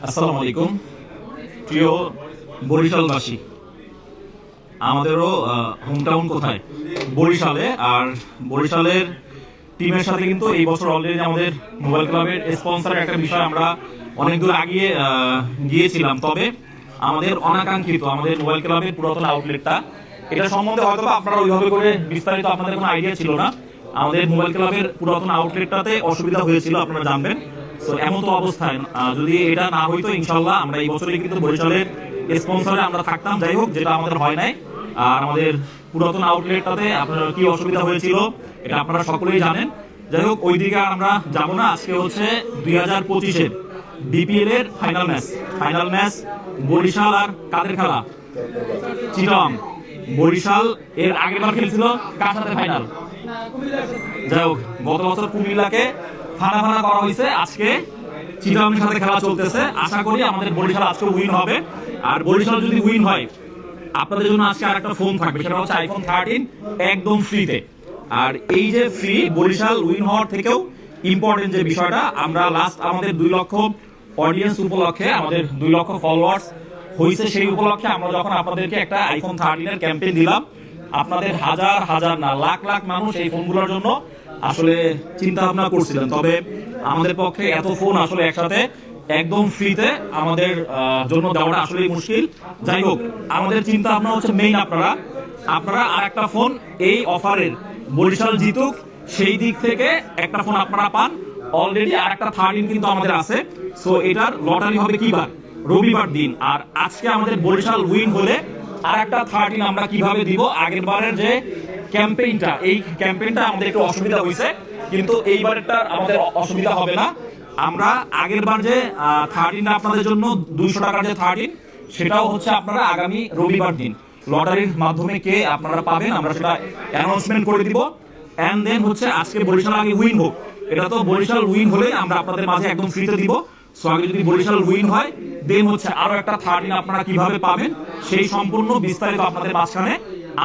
আসসালামু আলাইকুম প্রিয় বরিশালবাসী। আমাদেরও হোমটাউন কোথায়? বরিশালে। আর বরিশালের টিমের সাথে কিন্তু এই বছর অলরেডি আমাদের মোবাইল ক্লাবের স্পন্সরের একটা বিষয় আমরা অনেক দূর আগিয়ে গিয়েছিলাম। তবে আমাদের অনাকাঙ্ক্ষিত আমাদের মোবাইল ক্লাবের পুরাতন আউটলেটটা, এটা সম্বন্ধে হয়তো আপনারা ওইভাবে করে বিস্তারিত আপনাদের কোনো আইডিয়া ছিল না। আমাদের মোবাইল ক্লাবের পুরাতন আউটলেটটাতে অসুবিধা হয়েছিল, আপনারা জানবেন। তো এমন তো অবস্থায় যদি এটা না হইতো, ইনশাল্লাহ আমরা এই বছরে কিন্তু বরিশালের স্পন্সরে আমরা থাকতাম। যাই হোক, যেটা আমাদের হয় নাই। আর আমাদের পুরাতন আউটলেটটাতে আপনার কি অসুবিধা হয়েছিল এটা আপনারা সকলেই জানেন। যাই হোক, ওই দিকে আমরা যাবো না। আজকে হচ্ছে 2025-এর বিপিএল এর ফাইনাল ম্যাচ বরিশাল আর কাদের খেলা? চিটাগং। বরিশাল এর আগের বার খেলছিল কার সাথে ফাইনাল? যাই হোক, গত বছর কুমিল্লাকে ফানা করা হয়েছে। আজকে চিটাগংয়ের সাথে খেলা চলতেছে। আশা করি আমাদের বরিশাল আজকে উইন হবে। আর বরিশাল যদি উইন হয়, আপনাদের জন্য আজকে আরেকটা ফোন থাকবে, সেটা হচ্ছে আইফোন 13 একদম ফ্রিতে। আর এই যে ফ্রি, বরিশাল উইন হওয়ার থেকেও ইম্পর্টেন্ট যে বিষয়টা, আমরা লাস্ট আমাদের 2 লক্ষ অডিয়েন্স উপলক্ষে, আমাদের 2 লক্ষ ফলোয়ার্স হয়েছে, সেই উপলক্ষে আমরা যখন আপনাদেরকে একটা আইফোন 13 এর ক্যাম্পেইন দিলাম, আপনাদের হাজার না লাখ মানুষ এই ফোনগুলোর জন্য আসলে চিন্তা ভাবনা করছিলেন। তবে আমাদের পক্ষে এত ফোন আসলে একসাথে একদম ফ্রিতে আমাদের জন্য দেওয়াটা আসলে মুশকিল। যাই হোক, আমাদের চিন্তা ভাবনা হচ্ছে মেইন আপনারা আর একটা ফোন এই অফারের, বরিশাল জিতুক সেই দিক থেকে একটা ফোন আপনারা পান। অলরেডি আর একটা 13 কিন্তু আমাদের আছে। সো এটার লটারি হবে কি বার? রবিবার দিন। আর আজকে আমাদের বরিশাল উইন হলে আর একটা 13 আমরা কিভাবে দিব? আগের বারের যে ক্যাম্পেইনটা, এই ক্যাম্পেইনটা আমাদের একটু অসুবিধা হয়েছে, কিন্তু এইবারেরটা আমাদের অসুবিধা হবে না। আমরা আগের বার যে 13 আপনাদের জন্য 200 টাকার যে 13, সেটাও হচ্ছে আপনারা আগামী রবিবার দিন লটারির মাধ্যমে কে আপনারা পাবেন, আমরা সেটা অ্যানাউন্সমেন্ট করে দিব। এন্ড দেন হচ্ছে আজকে বরিশাল আগে উইন হোক। এটা তো বরিশাল উইন হলে আমরা আপনাদের মাঝে একদম ফ্রিতে দিব। সো আগে যদি বরিশাল উইন হয়, দেন হচ্ছে আরো একটা 13 আপনারা কিভাবে পাবেন সেই সম্পূর্ণ বিস্তারিত আপনাদের মাঝখানে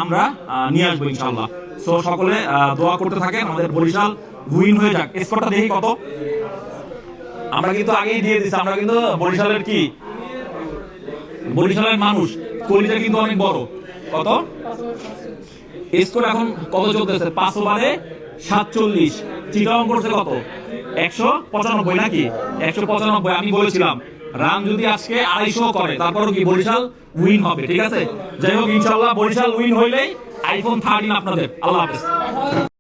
আমরা নিয়ে আসবো ইনশাআল্লাহ। সো সকলে দোয়া করতে থাকেন, আমাদের বরিশাল উইন হয়ে যাক। স্কোরটা দেখি কত। আমরা কিন্তু আগেই দিয়ে দিচ্ছি, আমরা কিন্তু বরিশালের কি, বরিশালের মানুষ কলিজা কিন্তু অনেক বড়। কত স্কোর এখন কত চলতেছে? 5 ওভারে 47। চিটাগং করছে কত? 195 নাকি? 195। আমি বলেছিলাম রান যদি আজকে 250 করে, তারপরও কি বরিশাল উইন হবে। ঠিক আছে, যাই হোক, ইনশাআল্লাহ বরিশাল উইন হইলেই আইফোন 13 আপনাদের। আল্লাহ হাফেজ।